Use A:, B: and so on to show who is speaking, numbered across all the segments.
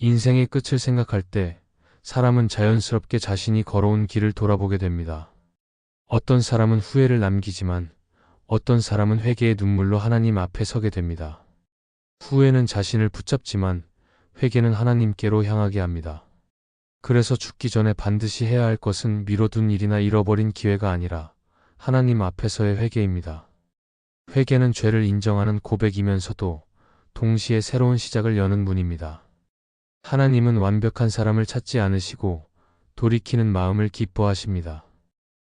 A: 인생의 끝을 생각할 때 사람은 자연스럽게 자신이 걸어온 길을 돌아보게 됩니다. 어떤 사람은 후회를 남기지만 어떤 사람은 회개의 눈물로 하나님 앞에 서게 됩니다. 후회는 자신을 붙잡지만 회개는 하나님께로 향하게 합니다. 그래서 죽기 전에 반드시 해야 할 것은 미뤄둔 일이나 잃어버린 기회가 아니라 하나님 앞에서의 회개입니다. 회개는 죄를 인정하는 고백이면서도 동시에 새로운 시작을 여는 문입니다. 하나님은 완벽한 사람을 찾지 않으시고 돌이키는 마음을 기뻐하십니다.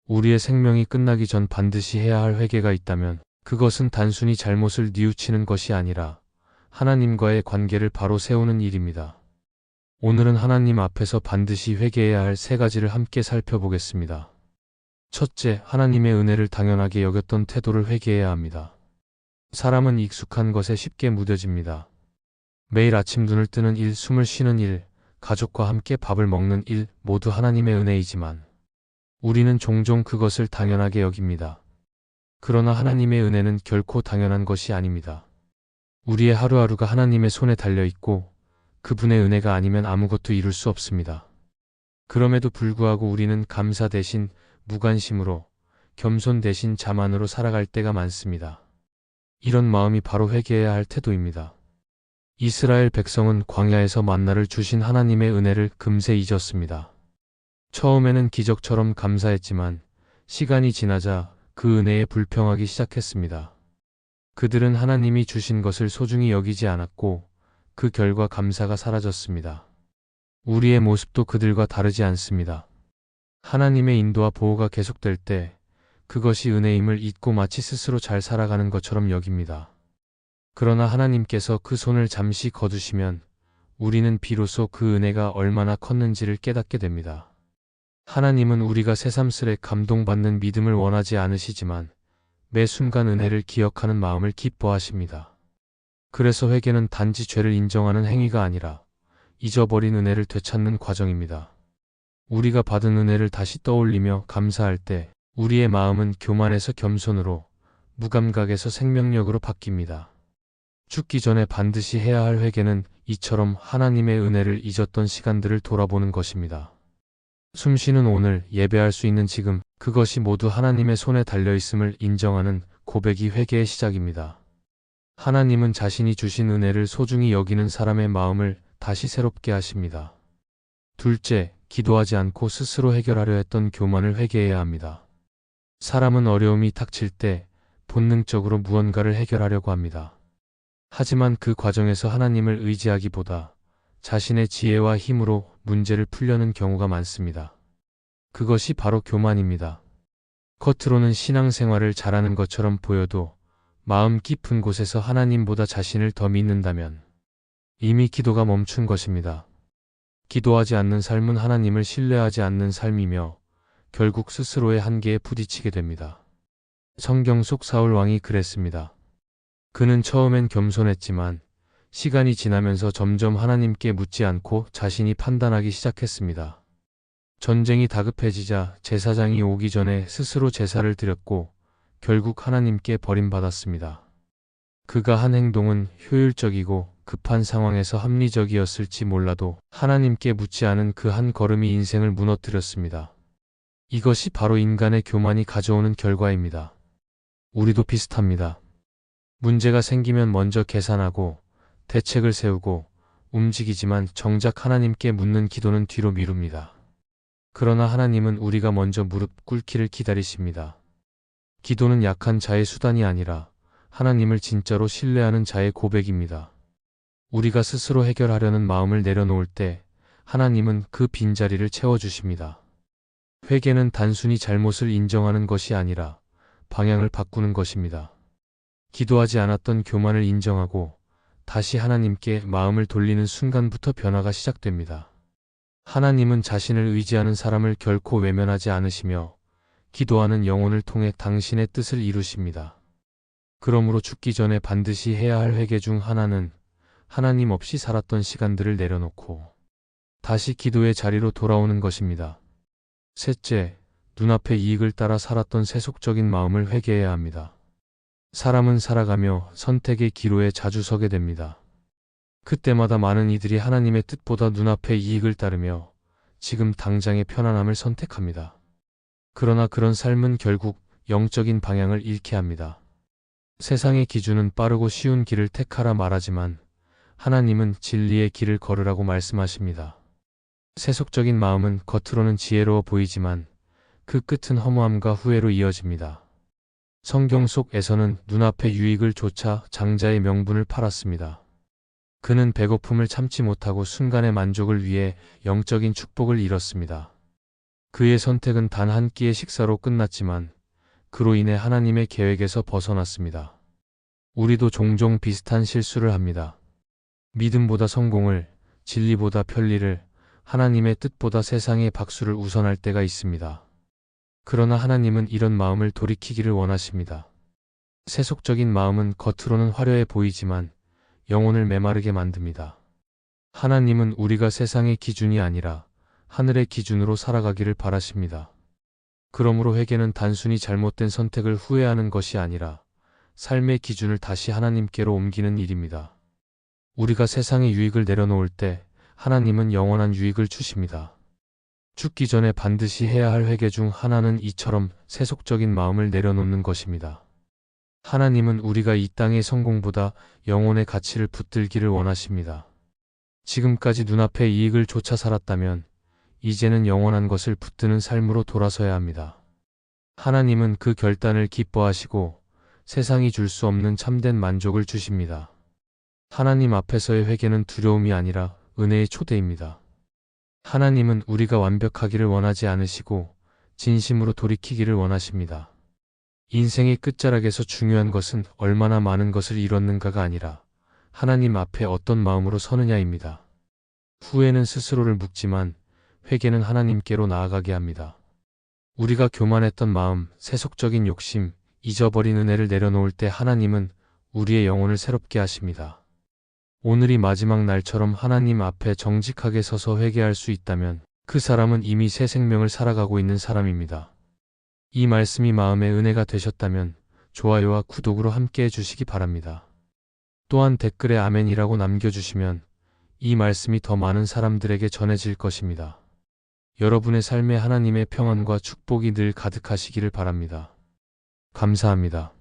A: 우리의 생명이 끝나기 전 반드시 해야 할 회개가 있다면 그것은 단순히 잘못을 뉘우치는 것이 아니라 하나님과의 관계를 바로 세우는 일입니다. 오늘은 하나님 앞에서 반드시 회개해야 할 세 가지를 함께 살펴보겠습니다. 첫째, 하나님의 은혜를 당연하게 여겼던 태도를 회개해야 합니다. 사람은 익숙한 것에 쉽게 무뎌집니다. 매일 아침 눈을 뜨는 일, 숨을 쉬는 일, 가족과 함께 밥을 먹는 일, 모두 하나님의 은혜이지만 우리는 종종 그것을 당연하게 여깁니다. 그러나 하나님의 은혜는 결코 당연한 것이 아닙니다. 우리의 하루하루가 하나님의 손에 달려있고 그분의 은혜가 아니면 아무것도 이룰 수 없습니다. 그럼에도 불구하고 우리는 감사 대신 무관심으로, 겸손 대신 자만으로 살아갈 때가 많습니다. 이런 마음이 바로 회개해야 할 태도입니다. 이스라엘 백성은 광야에서 만나를 주신 하나님의 은혜를 금세 잊었습니다. 처음에는 기적처럼 감사했지만 시간이 지나자 그 은혜에 불평하기 시작했습니다. 그들은 하나님이 주신 것을 소중히 여기지 않았고 그 결과 감사가 사라졌습니다. 우리의 모습도 그들과 다르지 않습니다. 하나님의 인도와 보호가 계속될 때 그것이 은혜임을 잊고 마치 스스로 잘 살아가는 것처럼 여깁니다. 그러나 하나님께서 그 손을 잠시 거두시면 우리는 비로소 그 은혜가 얼마나 컸는지를 깨닫게 됩니다. 하나님은 우리가 새삼스레 감동받는 믿음을 원하지 않으시지만 매 순간 은혜를 기억하는 마음을 기뻐하십니다. 그래서 회개는 단지 죄를 인정하는 행위가 아니라 잊어버린 은혜를 되찾는 과정입니다. 우리가 받은 은혜를 다시 떠올리며 감사할 때 우리의 마음은 교만에서 겸손으로, 무감각에서 생명력으로 바뀝니다. 죽기 전에 반드시 해야 할 회개는 이처럼 하나님의 은혜를 잊었던 시간들을 돌아보는 것입니다. 숨쉬는 오늘, 예배할 수 있는 지금, 그것이 모두 하나님의 손에 달려있음을 인정하는 고백이 회개의 시작입니다. 하나님은 자신이 주신 은혜를 소중히 여기는 사람의 마음을 다시 새롭게 하십니다. 둘째, 기도하지 않고 스스로 해결하려 했던 교만을 회개해야 합니다. 사람은 어려움이 닥칠 때 본능적으로 무언가를 해결하려고 합니다. 하지만 그 과정에서 하나님을 의지하기보다 자신의 지혜와 힘으로 문제를 풀려는 경우가 많습니다. 그것이 바로 교만입니다. 겉으로는 신앙생활을 잘하는 것처럼 보여도 마음 깊은 곳에서 하나님보다 자신을 더 믿는다면 이미 기도가 멈춘 것입니다. 기도하지 않는 삶은 하나님을 신뢰하지 않는 삶이며 결국 스스로의 한계에 부딪히게 됩니다. 성경 속 사울 왕이 그랬습니다. 그는 처음엔 겸손했지만 시간이 지나면서 점점 하나님께 묻지 않고 자신이 판단하기 시작했습니다. 전쟁이 다급해지자 제사장이 오기 전에 스스로 제사를 드렸고 결국 하나님께 버림받았습니다. 그가 한 행동은 효율적이고 급한 상황에서 합리적이었을지 몰라도 하나님께 묻지 않은 그 한 걸음이 인생을 무너뜨렸습니다. 이것이 바로 인간의 교만이 가져오는 결과입니다. 우리도 비슷합니다. 문제가 생기면 먼저 계산하고 대책을 세우고 움직이지만 정작 하나님께 묻는 기도는 뒤로 미룹니다. 그러나 하나님은 우리가 먼저 무릎 꿇기를 기다리십니다. 기도는 약한 자의 수단이 아니라 하나님을 진짜로 신뢰하는 자의 고백입니다. 우리가 스스로 해결하려는 마음을 내려놓을 때 하나님은 그 빈자리를 채워주십니다. 회개는 단순히 잘못을 인정하는 것이 아니라 방향을 바꾸는 것입니다. 기도하지 않았던 교만을 인정하고 다시 하나님께 마음을 돌리는 순간부터 변화가 시작됩니다. 하나님은 자신을 의지하는 사람을 결코 외면하지 않으시며 기도하는 영혼을 통해 당신의 뜻을 이루십니다. 그러므로 죽기 전에 반드시 해야 할 회개 중 하나는 하나님 없이 살았던 시간들을 내려놓고 다시 기도의 자리로 돌아오는 것입니다. 셋째, 눈앞의 이익을 따라 살았던 세속적인 마음을 회개해야 합니다. 사람은 살아가며 선택의 기로에 자주 서게 됩니다. 그때마다 많은 이들이 하나님의 뜻보다 눈앞의 이익을 따르며 지금 당장의 편안함을 선택합니다. 그러나 그런 삶은 결국 영적인 방향을 잃게 합니다. 세상의 기준은 빠르고 쉬운 길을 택하라 말하지만 하나님은 진리의 길을 걸으라고 말씀하십니다. 세속적인 마음은 겉으로는 지혜로워 보이지만 그 끝은 허무함과 후회로 이어집니다. 성경 속에서는 눈앞의 유익을 쫓아 장자의 명분을 팔았습니다. 그는 배고픔을 참지 못하고 순간의 만족을 위해 영적인 축복을 잃었습니다. 그의 선택은 단 한 끼의 식사로 끝났지만 그로 인해 하나님의 계획에서 벗어났습니다. 우리도 종종 비슷한 실수를 합니다. 믿음보다 성공을, 진리보다 편리를, 하나님의 뜻보다 세상의 박수를 우선할 때가 있습니다. 그러나 하나님은 이런 마음을 돌이키기를 원하십니다. 세속적인 마음은 겉으로는 화려해 보이지만 영혼을 메마르게 만듭니다. 하나님은 우리가 세상의 기준이 아니라 하늘의 기준으로 살아가기를 바라십니다. 그러므로 회개는 단순히 잘못된 선택을 후회하는 것이 아니라 삶의 기준을 다시 하나님께로 옮기는 일입니다. 우리가 세상의 유익을 내려놓을 때 하나님은 영원한 유익을 주십니다. 죽기 전에 반드시 해야 할 회개 중 하나는 이처럼 세속적인 마음을 내려놓는 것입니다. 하나님은 우리가 이 땅의 성공보다 영혼의 가치를 붙들기를 원하십니다. 지금까지 눈앞의 이익을 쫓아 살았다면 이제는 영원한 것을 붙드는 삶으로 돌아서야 합니다. 하나님은 그 결단을 기뻐하시고 세상이 줄 수 없는 참된 만족을 주십니다. 하나님 앞에서의 회개는 두려움이 아니라 은혜의 초대입니다. 하나님은 우리가 완벽하기를 원하지 않으시고 진심으로 돌이키기를 원하십니다. 인생의 끝자락에서 중요한 것은 얼마나 많은 것을 잃었는가가 아니라 하나님 앞에 어떤 마음으로 서느냐입니다. 후회는 스스로를 묻지만 회개는 하나님께로 나아가게 합니다. 우리가 교만했던 마음, 세속적인 욕심, 잊어버린 은혜를 내려놓을 때 하나님은 우리의 영혼을 새롭게 하십니다. 오늘이 마지막 날처럼 하나님 앞에 정직하게 서서 회개할 수 있다면 그 사람은 이미 새 생명을 살아가고 있는 사람입니다. 이 말씀이 마음의 은혜가 되셨다면 좋아요와 구독으로 함께 해주시기 바랍니다. 또한 댓글에 아멘이라고 남겨주시면 이 말씀이 더 많은 사람들에게 전해질 것입니다. 여러분의 삶에 하나님의 평안과 축복이 늘 가득하시기를 바랍니다. 감사합니다.